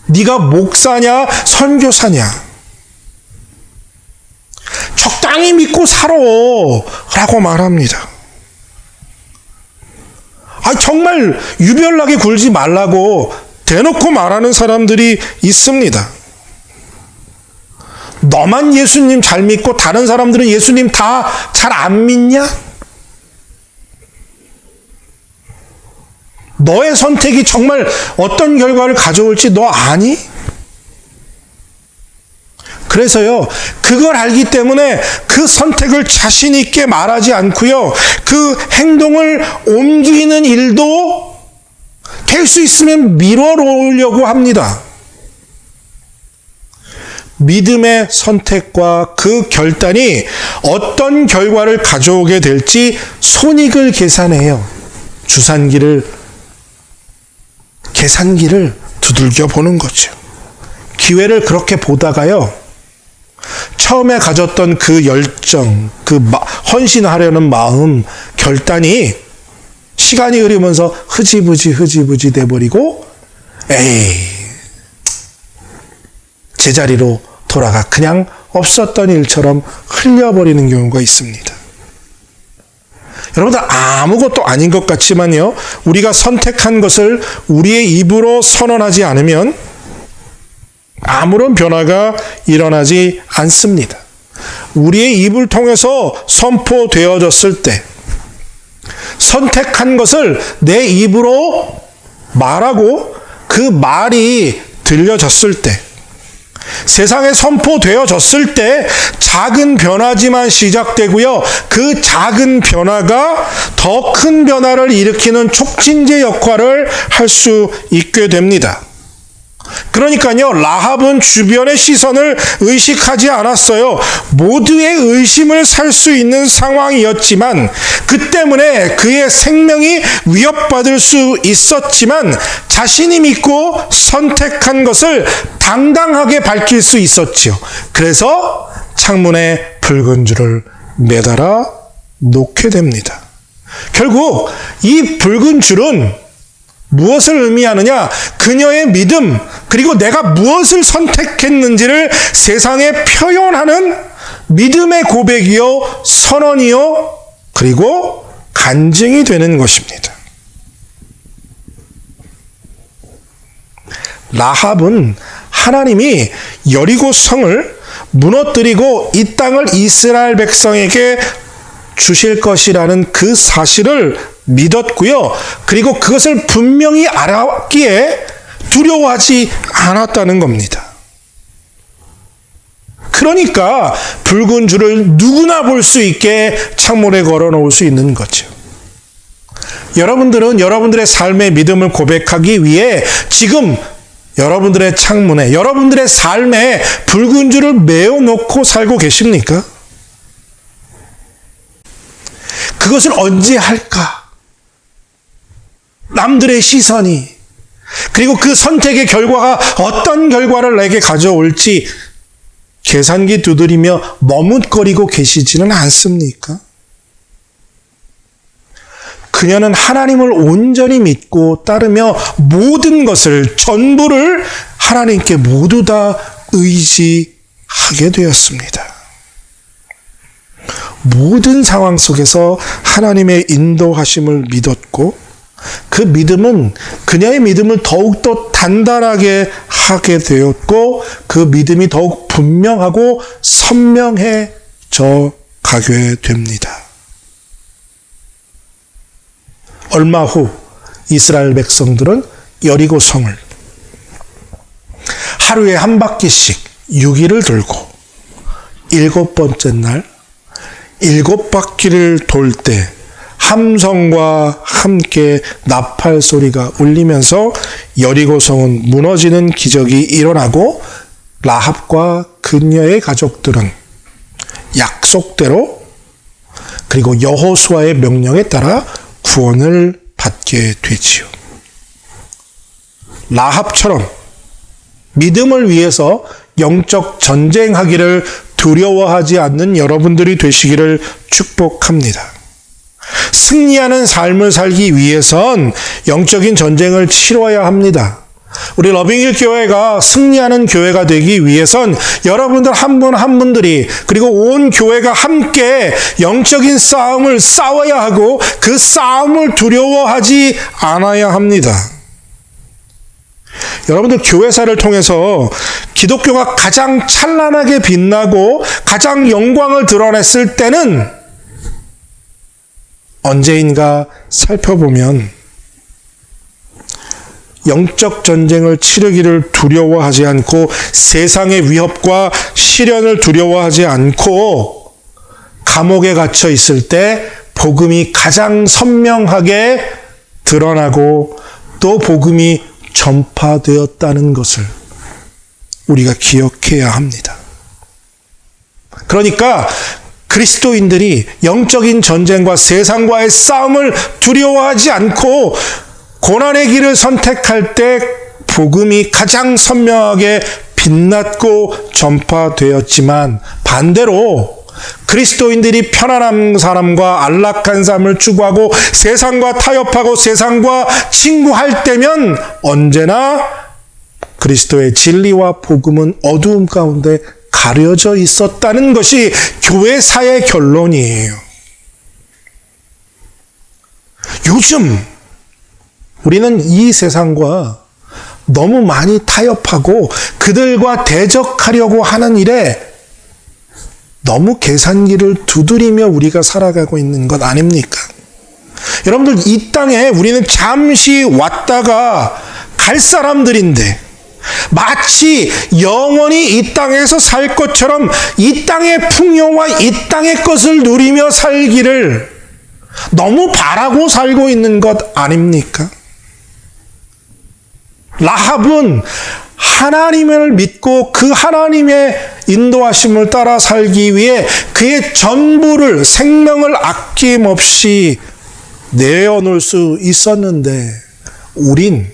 네가 목사냐, 선교사냐? 적당히 믿고 살아 라고 말합니다. 정말 유별나게 굴지 말라고 대놓고 말하는 사람들이 있습니다. 너만 예수님 잘 믿고 다른 사람들은 예수님 다 잘 안 믿냐? 너의 선택이 정말 어떤 결과를 가져올지 너 아니? 그래서요, 그걸 알기 때문에 그 선택을 자신 있게 말하지 않고요, 그 행동을 옮기는 일도 될 수 있으면 미뤄놓으려고 합니다. 믿음의 선택과 그 결단이 어떤 결과를 가져오게 될지 손익을 계산해요. 계산기를 두들겨 보는 거죠. 기회를 그렇게 보다가요, 처음에 가졌던 그 열정, 헌신하려는 마음, 결단이 시간이 흐르면서 흐지부지 돼버리고, 제자리로 돌아가 그냥 없었던 일처럼 흘려버리는 경우가 있습니다. 여러분들 아무것도 아닌 것 같지만요, 우리가 선택한 것을 우리의 입으로 선언하지 않으면 아무런 변화가 일어나지 않습니다. 우리의 입을 통해서 선포되어졌을 때, 선택한 것을 내 입으로 말하고 그 말이 들려졌을 때, 세상에 선포되어졌을 때 작은 변화지만 시작되고요. 그 작은 변화가 더 큰 변화를 일으키는 촉진제 역할을 할 수 있게 됩니다. 그러니까요, 라합은 주변의 시선을 의식하지 않았어요. 모두의 의심을 살 수 있는 상황이었지만, 그 때문에 그의 생명이 위협받을 수 있었지만, 자신이 믿고 선택한 것을 당당하게 밝힐 수 있었지요. 그래서 창문에 붉은 줄을 매달아 놓게 됩니다. 결국 이 붉은 줄은 무엇을 의미하느냐? 그녀의 믿음, 그리고 내가 무엇을 선택했는지를 세상에 표현하는 믿음의 고백이요, 선언이요, 그리고 간증이 되는 것입니다. 라합은 하나님이 여리고 성을 무너뜨리고 이 땅을 이스라엘 백성에게 주실 것이라는 그 사실을 믿었고요. 그리고 그것을 분명히 알았기에 두려워하지 않았다는 겁니다. 그러니까 붉은 줄을 누구나 볼 수 있게 창문에 걸어 놓을 수 있는 거죠. 여러분들은 여러분들의 삶의 믿음을 고백하기 위해 지금 여러분들의 창문에, 여러분들의 삶에 붉은 줄을 메어 놓고 살고 계십니까? 그것을 언제 할까? 남들의 시선이, 그리고 그 선택의 결과가 어떤 결과를 내게 가져올지 계산기 두드리며 머뭇거리고 계시지는 않습니까? 그녀는 하나님을 온전히 믿고 따르며 모든 것을, 전부를 하나님께 모두 다 의지하게 되었습니다. 모든 상황 속에서 하나님의 인도하심을 믿었고, 그 믿음은 그녀의 믿음을 더욱더 단단하게 하게 되었고, 그 믿음이 더욱 분명하고 선명해져 가게 됩니다. 얼마 후 이스라엘 백성들은 여리고 성을 하루에 한 바퀴씩 6일을 돌고 7번째 날 7바퀴를 돌 때 함성과 함께 나팔 소리가 울리면서 여리고 성은 무너지는 기적이 일어나고, 라합과 그녀의 가족들은 약속대로 그리고 여호수아의 명령에 따라 구원을 받게 되지요. 라합처럼 믿음을 위해서 영적 전쟁하기를 두려워하지 않는 여러분들이 되시기를 축복합니다. 승리하는 삶을 살기 위해선 영적인 전쟁을 치러야 합니다. 우리 러빙힐 교회가 승리하는 교회가 되기 위해선 여러분들 한 분 한 분들이, 그리고 온 교회가 함께 영적인 싸움을 싸워야 하고, 그 싸움을 두려워하지 않아야 합니다. 여러분들 교회사를 통해서 기독교가 가장 찬란하게 빛나고 가장 영광을 드러냈을 때는 언제인가 살펴보면 영적 전쟁을 치르기를 두려워하지 않고, 세상의 위협과 시련을 두려워하지 않고, 감옥에 갇혀 있을 때 복음이 가장 선명하게 드러나고 또 복음이 전파되었다는 것을 우리가 기억해야 합니다. 그러니까 그리스도인들이 영적인 전쟁과 세상과의 싸움을 두려워하지 않고 고난의 길을 선택할 때 복음이 가장 선명하게 빛났고 전파되었지만, 반대로 그리스도인들이 편안한 사람과 안락한 삶을 추구하고 세상과 타협하고 세상과 친구할 때면 언제나 그리스도의 진리와 복음은 어두움 가운데 가려져 있었다는 것이 교회사의 결론이에요. 요즘 우리는 이 세상과 너무 많이 타협하고 그들과 대적하려고 하는 일에 너무 계산기를 두드리며 우리가 살아가고 있는 것 아닙니까? 여러분들, 이 땅에 우리는 잠시 왔다가 갈 사람들인데 마치 영원히 이 땅에서 살 것처럼 이 땅의 풍요와 이 땅의 것을 누리며 살기를 너무 바라고 살고 있는 것 아닙니까? 라합은 하나님을 믿고 그 하나님의 인도하심을 따라 살기 위해 그의 전부를, 생명을 아낌없이 내어놓을 수 있었는데, 우린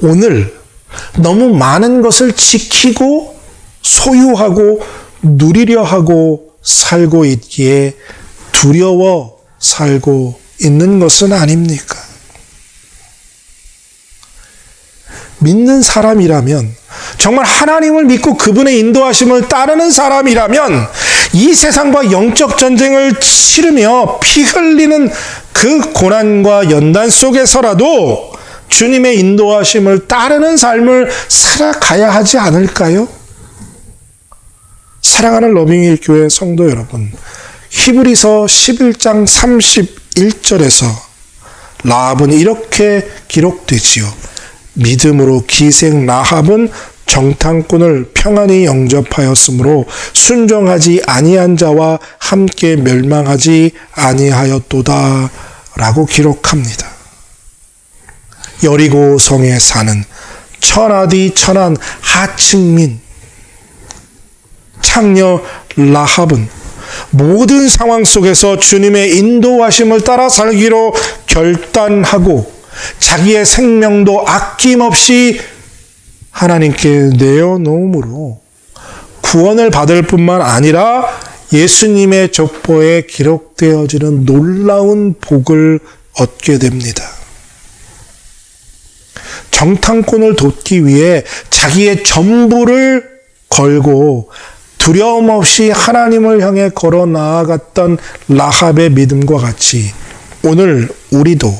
오늘 너무 많은 것을 지키고 소유하고 누리려 하고 살고 있기에 두려워 살고 있는 것은 아닙니까? 믿는 사람이라면, 정말 하나님을 믿고 그분의 인도하심을 따르는 사람이라면 이 세상과 영적 전쟁을 치르며 피 흘리는 그 고난과 연단 속에서라도 주님의 인도하심을 따르는 삶을 살아가야 하지 않을까요? 사랑하는 러빙힐 교회 성도 여러분, 히브리서 11장 31절에서 라합은 이렇게 기록되지요. 믿음으로 기생 라합은 정탐꾼을 평안히 영접하였으므로 순종하지 아니한 자와 함께 멸망하지 아니하였도다 라고 기록합니다. 여리고 성에 사는 천하디 천한 하층민 창녀 라합은 모든 상황 속에서 주님의 인도하심을 따라 살기로 결단하고 자기의 생명도 아낌없이 하나님께 내어놓음으로 구원을 받을 뿐만 아니라 예수님의 족보에 기록되어지는 놀라운 복을 얻게 됩니다. 정탐꾼을 돕기 위해 자기의 전부를 걸고 두려움 없이 하나님을 향해 걸어 나아갔던 라합의 믿음과 같이 오늘 우리도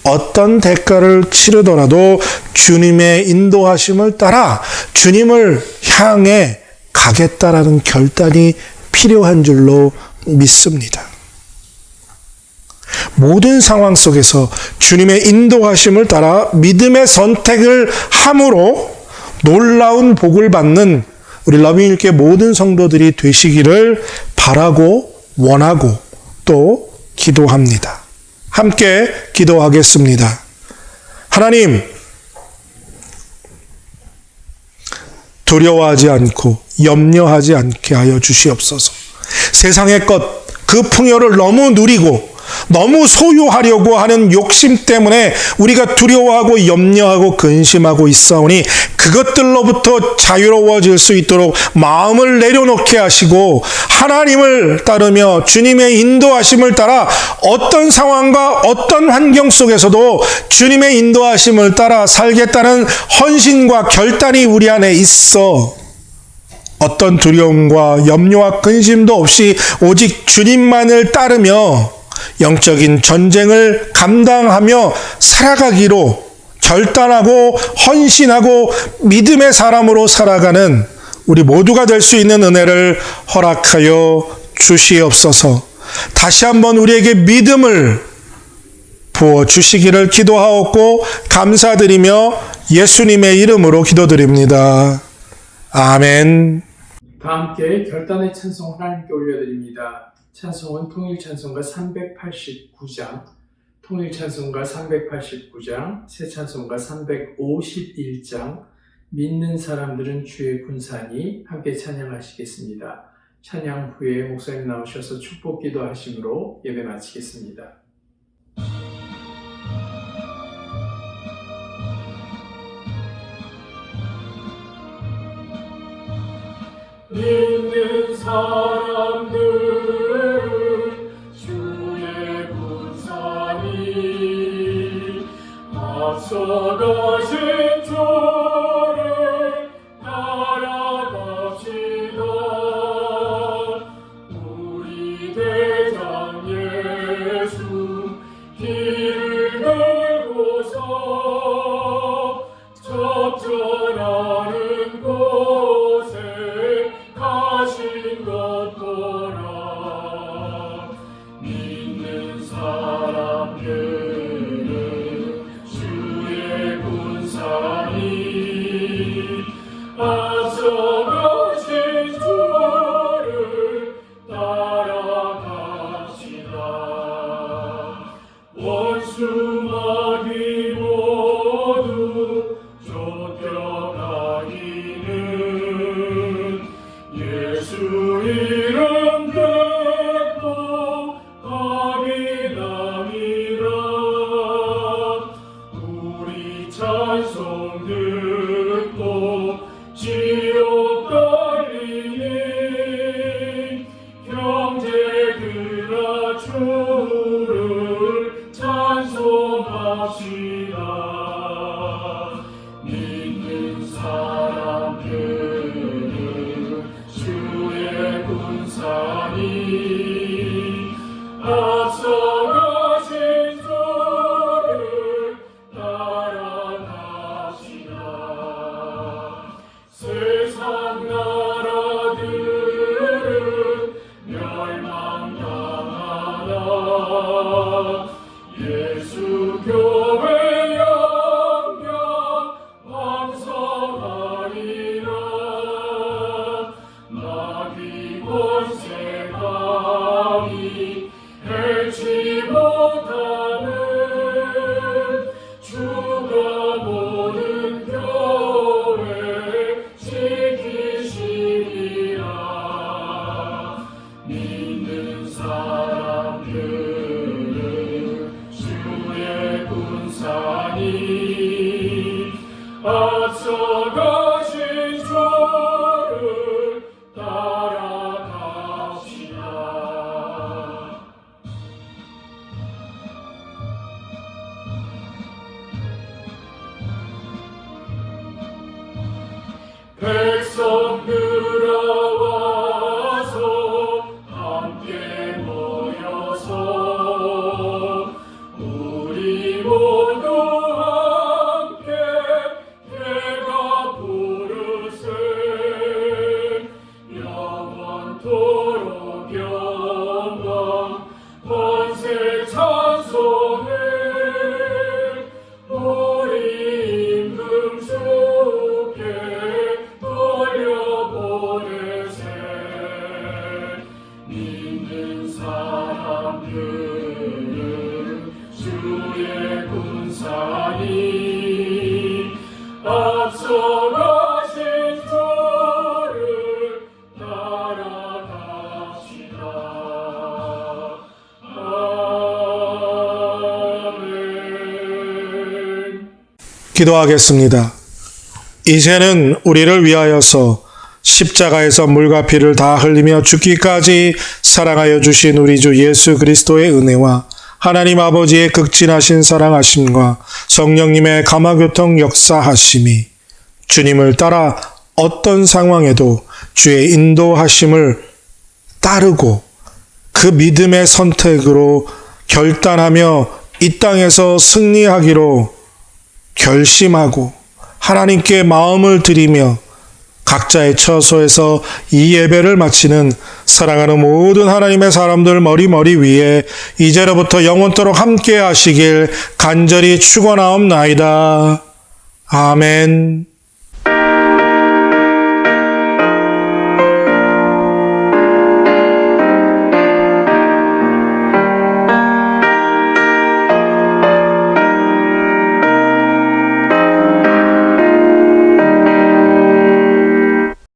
어떤 대가를 치르더라도 주님의 인도하심을 따라 주님을 향해 가겠다라는 결단이 필요한 줄로 믿습니다. 모든 상황 속에서 주님의 인도하심을 따라 믿음의 선택을 함으로 놀라운 복을 받는 우리 러빙힐교회 모든 성도들이 되시기를 바라고 원하고 또 기도합니다. 함께 기도하겠습니다. 하나님, 두려워하지 않고 염려하지 않게 하여 주시옵소서. 세상의 것, 그 풍요를 너무 누리고 너무 소유하려고 하는 욕심 때문에 우리가 두려워하고 염려하고 근심하고 있사오니 그것들로부터 자유로워질 수 있도록 마음을 내려놓게 하시고 하나님을 따르며 주님의 인도하심을 따라 어떤 상황과 어떤 환경 속에서도 주님의 인도하심을 따라 살겠다는 헌신과 결단이 우리 안에 있어 어떤 두려움과 염려와 근심도 없이 오직 주님만을 따르며 영적인 전쟁을 감당하며 살아가기로 결단하고 헌신하고 믿음의 사람으로 살아가는 우리 모두가 될 수 있는 은혜를 허락하여 주시옵소서. 다시 한번 우리에게 믿음을 부어 주시기를 기도하옵고 감사드리며 예수님의 이름으로 기도드립니다. 아멘. 다 함께 결단의 찬송 하나님께 올려드립니다. 찬송은 통일찬송가 389장, 통일찬송가 389장, 새찬송가 351장, 믿는 사람들은 주의 군사니 함께 찬양하시겠습니다. 찬양 후에 목사님 나오셔서 축복 기도하심으로 예배 마치겠습니다. 믿는 사람들은 주의 군사니 앞서가신 주를 따라갑시다. 우리 대장 예수 길을 걸고서 적절하는 곳에 가신 것 보라. 앞서가신 주를 따라갑시다. 원수 마귀 모두 쫓겨가기는 예수 이름 듣고 아미남이라. 우리 찬송 듣고 지옥 달리니 형제들아 주를 찬송합시다. 믿는 사람들은 주의 군사니 앞서가신 주를 따라갑시다. 세상 나라들은 멸망당하나 예수 교회 영광 왕성하리라. 마귀 권세 감히 해치 못하는 주가 모든 교회 지키시리라. 믿는 사람들은 주의 군사니 앞서가신 주를 따라갑시다. 백성들아 와서 함께 모여서 우리 모두 함께 해가 부르세. 영원토록 영광 권세 찬송해. 우리 임금 주께 돌려보내세. 믿는 사람들은 주의 군사니 앞서가신 주를 따라갑시다. 아멘. 기도하겠습니다. 이제는 우리를 위하여서 십자가에서 물과 피를 다 흘리며 죽기까지 사랑하여 주신 우리 주 예수 그리스도의 은혜와 하나님 아버지의 극진하신 사랑하심과 성령님의 감화교통 역사하심이 주님을 따라 어떤 상황에도 주의 인도하심을 따르고 그 믿음의 선택으로 결단하며 이 땅에서 승리하기로 결심하고 하나님께 마음을 드리며 각자의 처소에서 이 예배를 마치는 사랑하는 모든 하나님의 사람들 머리 위에 이제로부터 영원토록 함께 하시길 간절히 축원하옵나이다. 아멘.